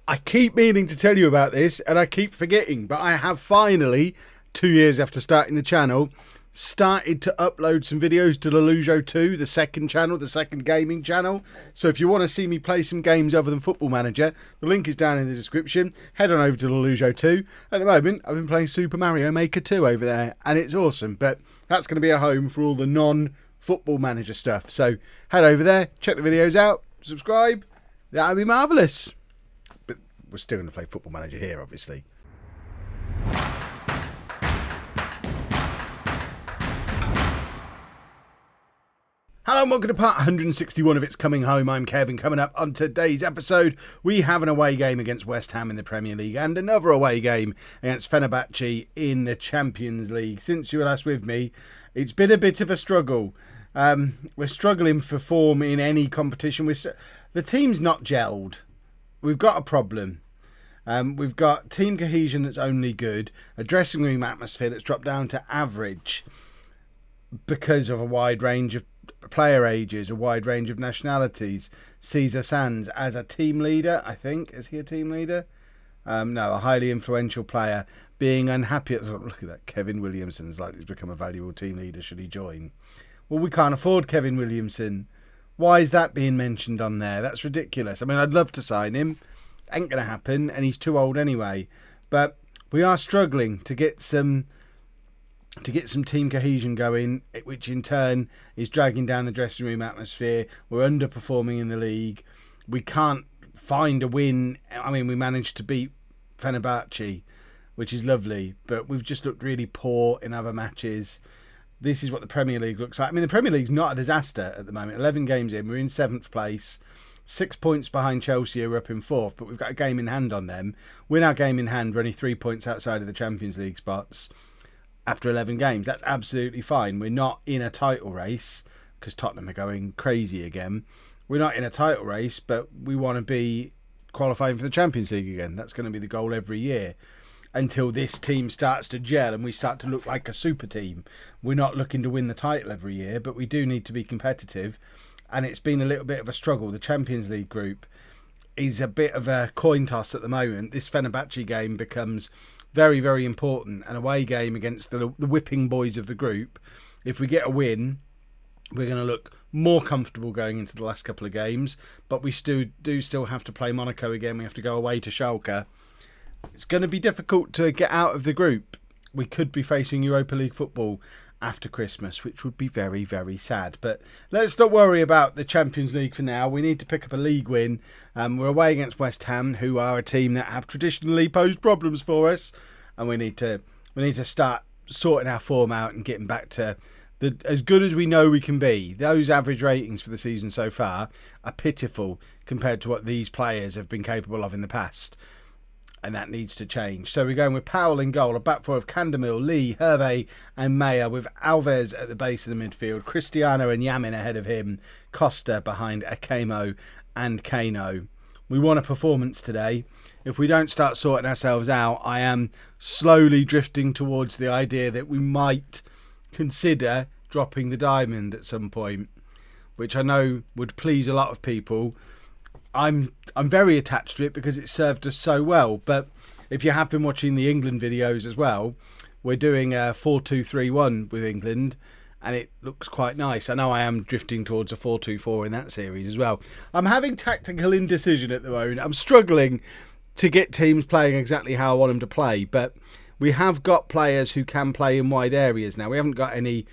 I keep meaning to tell you about this and I keep forgetting, but I have finally, 2 years after starting the channel, started to upload some videos to LOLLUJO 2, the second channel, the second gaming channel. So if you want to see me play some games other than Football Manager, the link is down in the description. Head on over to LOLLUJO 2. At the moment, I've been playing Super Mario Maker 2 over there, and it's awesome. But that's going to be a home for all the non-Football Manager stuff. So head over there, check the videos out, subscribe. That would be marvellous. But we're still going to play Football Manager here, obviously. Hello and welcome to part 161 of It's Coming Home. I'm Kevin. Coming up on today's episode, we have an away game against West Ham in the Premier League and another away game against Fenerbahce in the Champions League. Since you were last with me, it's been a bit of a struggle. We're struggling for form in any competition. The team's not gelled. We've got a problem. We've got team cohesion that's only good, a dressing room atmosphere that's dropped down to average because of a wide range of player ages, a wide range of nationalities. Cesar Sands as a team leader, I think. Is he a team leader? No, a highly influential player being unhappy. Look at that. Kevin Williamson is likely to become a valuable team leader should he join. Well, we can't afford Kevin Williamson. Why is that being mentioned on there? That's ridiculous. I mean, I'd love to sign him. Ain't going to happen, and he's too old anyway. But we are struggling to get some team cohesion going, which in turn is dragging down the dressing room atmosphere. We're underperforming in the league. We can't find a win. I mean, we managed to beat Fenerbahce, which is lovely, but we've just looked really poor in other matches. This is what the Premier League looks like. I mean, the Premier League's not a disaster at the moment. 11 games in, we're in 7th place. 6 points behind Chelsea, who are up in 4th, but we've got a game in hand on them. Win our game in hand, we're only 3 points outside of the Champions League spots. After 11 games, that's absolutely fine. We're not in a title race because Tottenham are going crazy again. We're not in a title race, but we want to be qualifying for the Champions League again. That's going to be the goal every year until this team starts to gel and we start to look like a super team. We're not looking to win the title every year, but we do need to be competitive, and it's been a little bit of a struggle. The Champions League group is a bit of a coin toss at the moment. This Fenerbahce game becomes very, very important. An away game against the whipping boys of the group. If we get a win, we're going to look more comfortable going into the last couple of games. But we still have to play Monaco again. We have to go away to Schalke. It's going to be difficult to get out of the group. We could be facing Europa League football after Christmas, which would be very, very sad. But let's not worry about the Champions League for now. We need to pick up a league win. We're away against West Ham, who are a team that have traditionally posed problems for us, and we need to start sorting our form out and getting back to as good as we know we can be. Those average ratings for the season so far are pitiful compared to what these players have been capable of in the past. And that needs to change. So we're going with Powell in goal, a back four of Candemil, Lee, Hervé and Meyer, with Alves at the base of the midfield, Cristiano and Yamin ahead of him, Costa behind Akemo and Kano. We want a performance today. If we don't start sorting ourselves out, I am slowly drifting towards the idea that we might consider dropping the diamond at some point, which I know would please a lot of people. I'm very attached to it because it served us so well. But if you have been watching the England videos as well, we're doing a 4-2-3-1 with England, and it looks quite nice. I know I am drifting towards a 4-2-4 in that series as well. I'm having tactical indecision at the moment. I'm struggling to get teams playing exactly how I want them to play, but we have got players who can play in wide areas now. We haven't got any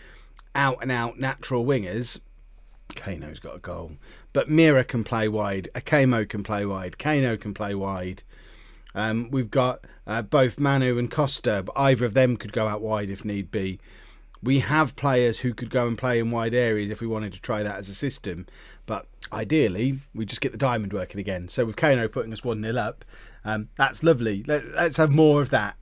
out-and-out natural wingers. Kano's got a goal. But Mira can play wide. Akemo can play wide. Kano can play wide. We've got both Manu and Costa. But either of them could go out wide if need be. We have players who could go and play in wide areas if we wanted to try that as a system. But ideally, we just get the diamond working again. So with Kano putting us 1-0 up, that's lovely. Let's have more of that.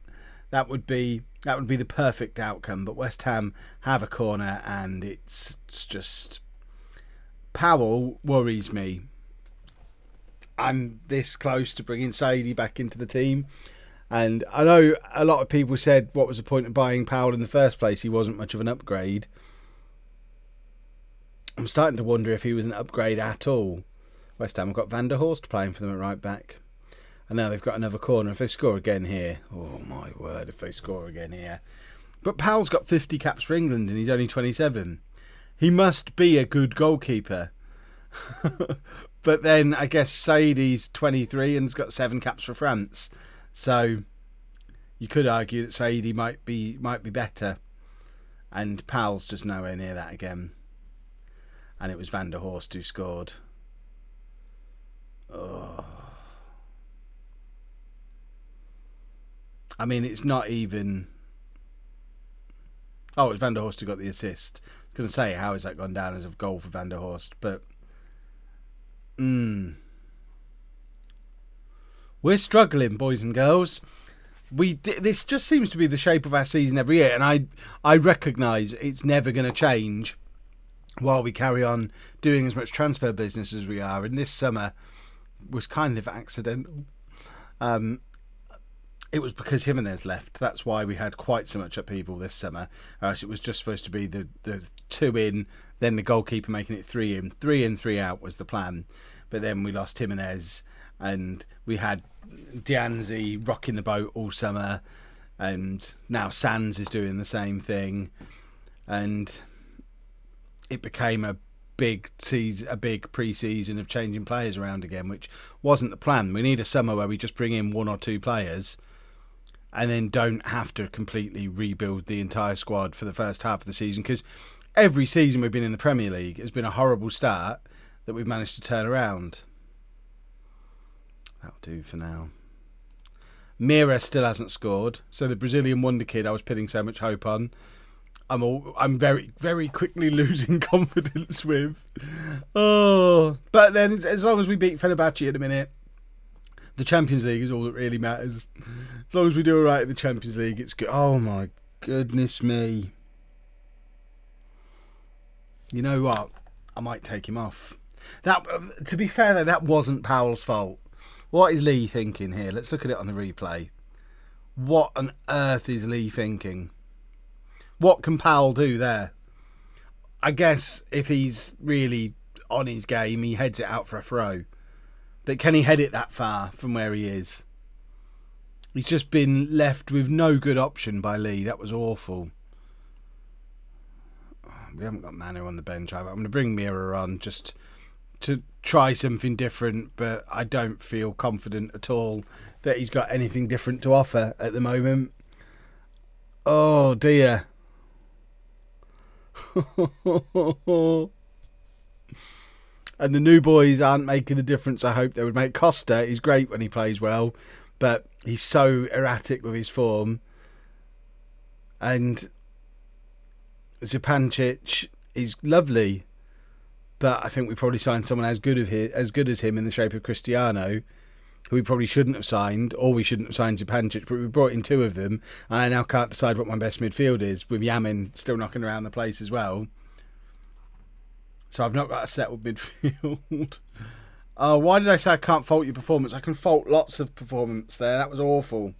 That would be the perfect outcome. But West Ham have a corner, and it's just... Powell worries me. I'm this close to bringing Sadie back into the team, and I know a lot of people said what was the point of buying Powell in the first place? He wasn't much of an upgrade. I'm starting to wonder if he was an upgrade at all. West Ham have got Van der Horst playing for them at right back. And now they've got another corner. If they score again here, oh my word, if they score again here. But Powell's got 50 caps for England and he's only 27. He must be a good goalkeeper. But then I guess Saidi's 23 and has got 7 caps for France. So you could argue that Saidi might be better. And Powell's just nowhere near that again. And it was Van der Horst who scored. Oh. I mean, it's not even... Oh, it was Van der Horst who got the assist. I was going to say, how has that gone down as a goal for Van der Horst? But... We're struggling, boys and girls. This just seems to be the shape of our season every year, and I recognise it's never going to change while we carry on doing as much transfer business as we are. And this summer was kind of accidental. It was because Jimenez left. That's why we had quite so much upheaval this summer. So it was just supposed to be the 2 in, then the goalkeeper making it 3 in. 3 in, 3 out was the plan. But then we lost Jimenez and we had Dianzi rocking the boat all summer. And now Sands is doing the same thing. And it became a big pre-season of changing players around again, which wasn't the plan. We need a summer where we just bring in 1 or 2 players and then don't have to completely rebuild the entire squad for the first half of the season, because every season we've been in the Premier League has been a horrible start that we've managed to turn around. That'll do for now. Mira still hasn't scored, so the Brazilian wonder kid I was putting so much hope on, I'm very, very quickly losing confidence with. Oh, but then as long as we beat Fenerbahce in a minute, the Champions League is all that really matters. As long as we do all right in the Champions League, it's good. Oh my goodness me! You know what? I might take him off. That, to be fair though, that wasn't Powell's fault. What is Lee thinking here? Let's look at it on the replay. What on earth is Lee thinking? What can Powell do there? I guess if he's really on his game, he heads it out for a throw. But can he head it that far from where he is? He's just been left with no good option by Lee. That was awful. We haven't got Manu on the bench. I'm going to bring Mira on just to try something different, but I don't feel confident at all that he's got anything different to offer at the moment. Oh dear. And the new boys aren't making the difference I hope they would make. Costa is great when he plays well, but he's so erratic with his form. And Zupancic is lovely, but I think we probably signed someone as good as him in the shape of Cristiano, who we probably shouldn't have signed, or we shouldn't have signed Zupancic, but we brought in 2 of them, and I now can't decide what my best midfield is, with Yamin still knocking around the place as well. So I've not got a settled midfield. Oh, why did I say I can't fault your performance? I can fault lots of performance there. That was awful.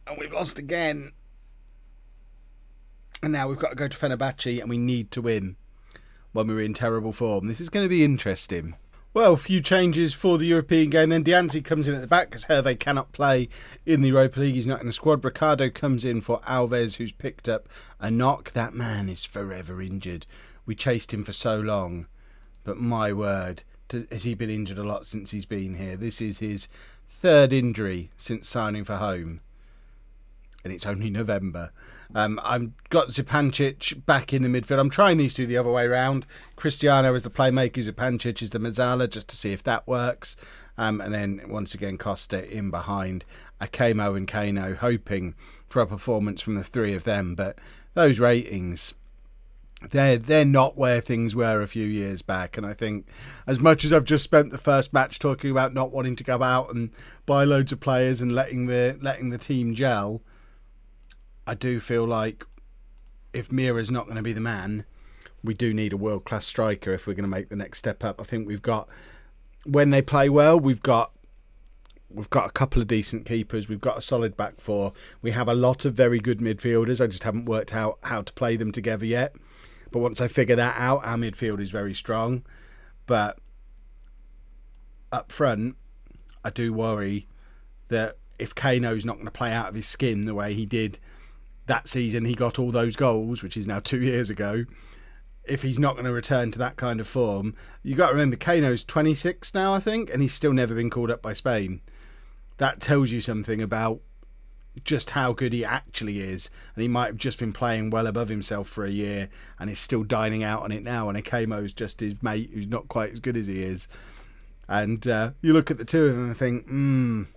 And we've lost again. And now we've got to go to Fenerbahce and we need to win when we're in terrible form. This is going to be interesting. Well, a few changes for the European game. Then Dianzi comes in at the back because Hervé cannot play in the Europa League. He's not in the squad. Ricardo comes in for Alves, who's picked up a knock. That man is forever injured. We chased him for so long. But my word, has he been injured a lot since he's been here? This is his 3rd injury since signing for Holme. And it's only November. I've got Zupancic back in the midfield. I'm trying these 2 the other way around. Cristiano is the playmaker, Zupancic is the Mazzala, just to see if that works. And then once again Costa in behind Akemo and Kano, hoping for a performance from the 3 of them. But those ratings, they're not where things were a few years back. And I think as much as I've just spent the first match talking about not wanting to go out and buy loads of players and letting the team gel, I do feel like if Mira's not going to be the man, we do need a world-class striker if we're going to make the next step up. I think we've got, when they play well, we've got a couple of decent keepers. We've got a solid back 4. We have a lot of very good midfielders. I just haven't worked out how to play them together yet. But once I figure that out, our midfield is very strong. But up front, I do worry that if Kano's not going to play out of his skin the way he did that season, he got all those goals, which is now 2 years ago. If he's not going to return to that kind of form, you got to remember Kano's 26 now, I think, and he's still never been called up by Spain. That tells you something about just how good he actually is, and he might have just been playing well above himself for a year and is still dining out on it now, and Akamo's just his mate who's not quite as good as he is. And you look at the two of them and think,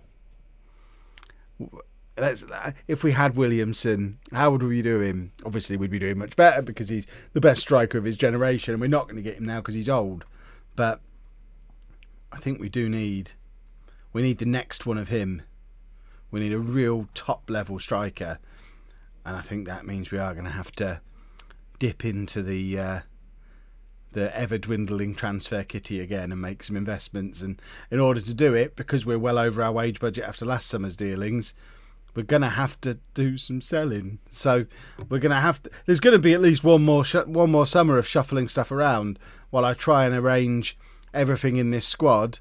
if we had Williamson, how would we do him? Obviously we'd be doing much better because he's the best striker of his generation, and we're not going to get him now because he's old. But I think we need the next one of him. We need a real top level striker, and I think that means we are going to have to dip into the ever dwindling transfer kitty again and make some investments. And in order to do it, because we're well over our wage budget after last summer's dealings, we're going to have to do some selling. So we're going to have to. There's going to be at least one more summer of shuffling stuff around while I try and arrange everything in this squad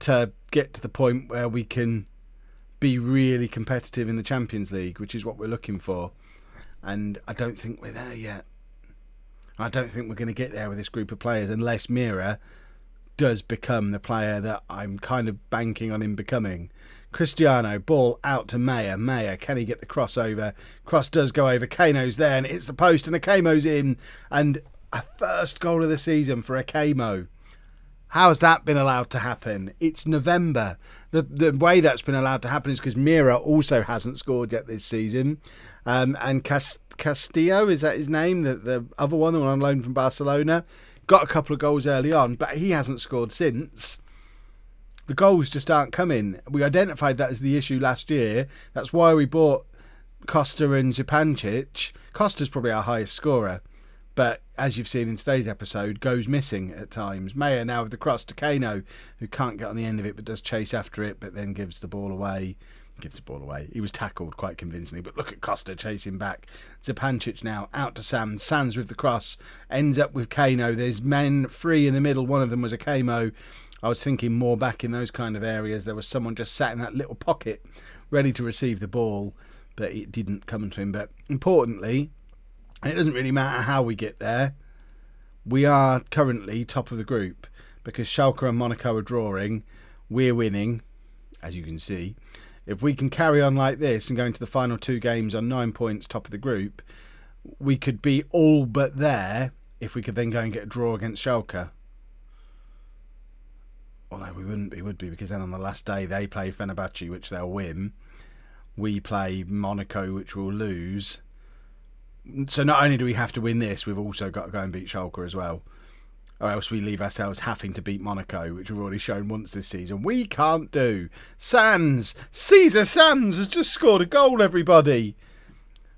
to get to the point where we can be really competitive in the Champions League, which is what we're looking for. And I don't think we're there yet. I don't think we're going to get there with this group of players unless Mira does become the player that I'm kind of banking on him becoming. Cristiano, ball out to Maya. Maya, can he get the crossover? Cross does go over. Kano's there and it hits the post and Akamo's in. And a first goal of the season for Akamo. How has that been allowed to happen? It's November. The way that's been allowed to happen is because Mira also hasn't scored yet this season. And Castillo, is that his name? The other one, the one on loan from Barcelona, got a couple of goals early on, but he hasn't scored since. The goals just aren't coming. We identified that as the issue last year. That's why we bought Costa and Zupancic. Costa's probably our highest scorer, but as you've seen in today's episode, goes missing at times. Maya now with the cross to Kano, who can't get on the end of it but does chase after it, but then gives the ball away. He was tackled quite convincingly, but look at Costa chasing back. Zupancic now out to Sands. Sands with the cross, ends up with Kano. There's men free in the middle. One of them was Akamo. I was thinking more back in those kind of areas. There was someone just sat in that little pocket ready to receive the ball, but it didn't come to him. But importantly, and it doesn't really matter how we get there, we are currently top of the group because Schalke and Monaco are drawing. We're winning, as you can see. If we can carry on like this and go into the final two games on 9 points, top of the group, we could be all but there if we could then go and get a draw against Schalke. Although we wouldn't be, would be, because then on the last day they play Fenerbahce, which they'll win. We play Monaco, which we'll lose. So not only do we have to win this, we've also got to go and beat Schalke as well. Or else we leave ourselves having to beat Monaco, which we've already shown once this season we can't do. Sands! Cesar Sands has just scored a goal, everybody!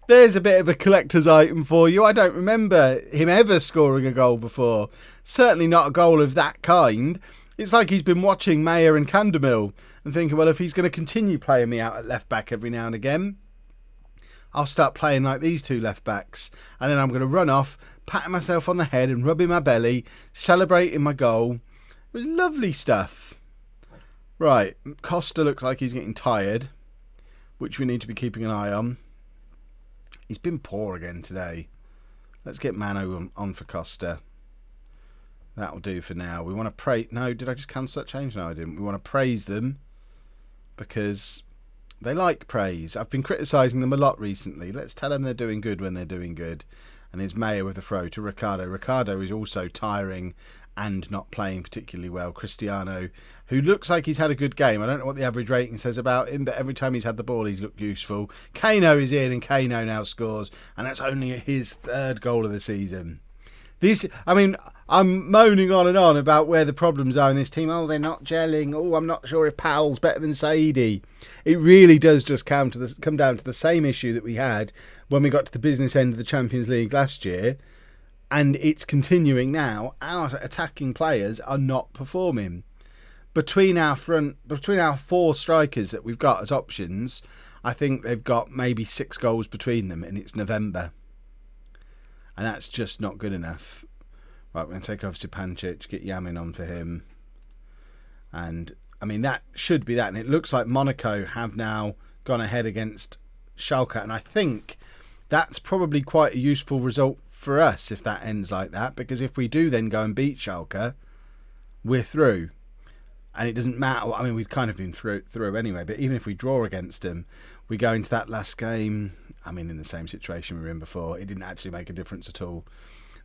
There's a bit of a collector's item for you. I don't remember him ever scoring a goal before. Certainly not a goal of that kind. It's like he's been watching Mayer and Candemil and thinking, well, if he's going to continue playing me out at left back every now and again, I'll start playing like these two left backs. And then I'm going to run off, patting myself on the head and rubbing my belly, celebrating my goal. It was lovely stuff. Right, Costa looks like he's getting tired, which we need to be keeping an eye on. He's been poor again today. Let's get Mano on for Costa. That'll do for now. We want to praise... No, did I just cancel that change? No, I didn't. We want to praise them because they like praise. I've been criticising them a lot recently. Let's tell them they're doing good when they're doing good. And it's Mayer with the throw to Ricardo. Ricardo is also tiring and not playing particularly well. Cristiano, who looks like he's had a good game. I don't know what the average rating says about him, but every time he's had the ball, he's looked useful. Kano is in, and Kano now scores. And that's only his third goal of the season. I'm moaning on and on about where the problems are in this team. Oh, they're not gelling. Oh, I'm not sure if Powell's better than Saidi. It really does just come down to the same issue that we had when we got to the business end of the Champions League last year. And it's continuing now. Our attacking players are not performing. Between our four strikers that we've got as options, I think they've got maybe 6 goals between them, and it's November. And that's just not good enough. Right, we're going to take off Zupancic, get Yamin on for him. And I mean, that should be that. And it looks like Monaco have now gone ahead against Schalke. And I think that's probably quite a useful result for us if that ends like that. Because if we do then go and beat Schalke, we're through. And it doesn't matter. I mean, we've kind of been through anyway. But even if we draw against them, we go into that last game, I mean, in the same situation we were in before. It didn't actually make a difference at all.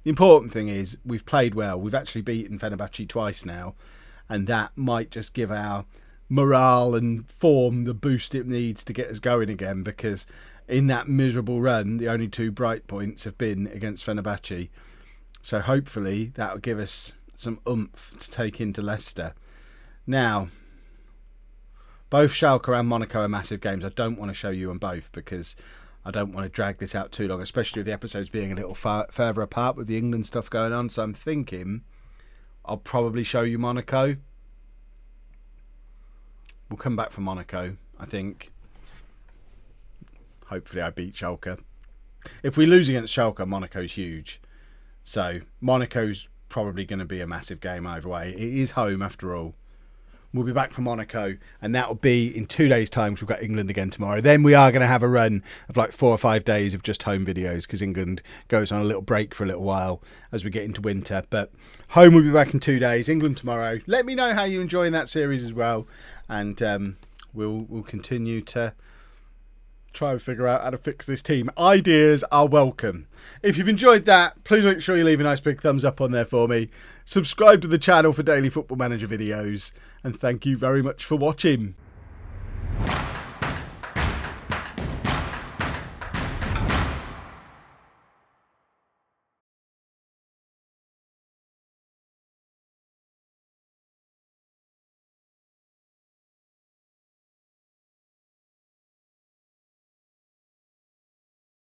The important thing is we've played well. We've actually beaten Fenerbahce twice now. And that might just give our morale and form the boost it needs to get us going again. Because in that miserable run, the only 2 bright points have been against Fenerbahce. So hopefully that will give us some oomph to take into Leicester. Now, both Schalke and Monaco are massive games. I don't want to show you on both because I don't want to drag this out too long, especially with the episodes being a little further apart with the England stuff going on. So I'm thinking I'll probably show you Monaco. We'll come back for Monaco, I think. Hopefully I beat Schalke. If we lose against Schalke, Monaco's huge. So Monaco's probably going to be a massive game either way. It is home after all. We'll be back for Monaco, and that will be in 2 days' time because we've got England again tomorrow. Then we are going to have a run of like 4 or 5 days of just home videos because England goes on a little break for a little while as we get into winter. But home will be back in 2 days, England tomorrow. Let me know how you're enjoying that series as well, and we'll continue to try and figure out how to fix this team. Ideas are welcome. If you've enjoyed that, please make sure you leave a nice big thumbs up on there for me. Subscribe to the channel for daily Football Manager videos. And thank you very much for watching.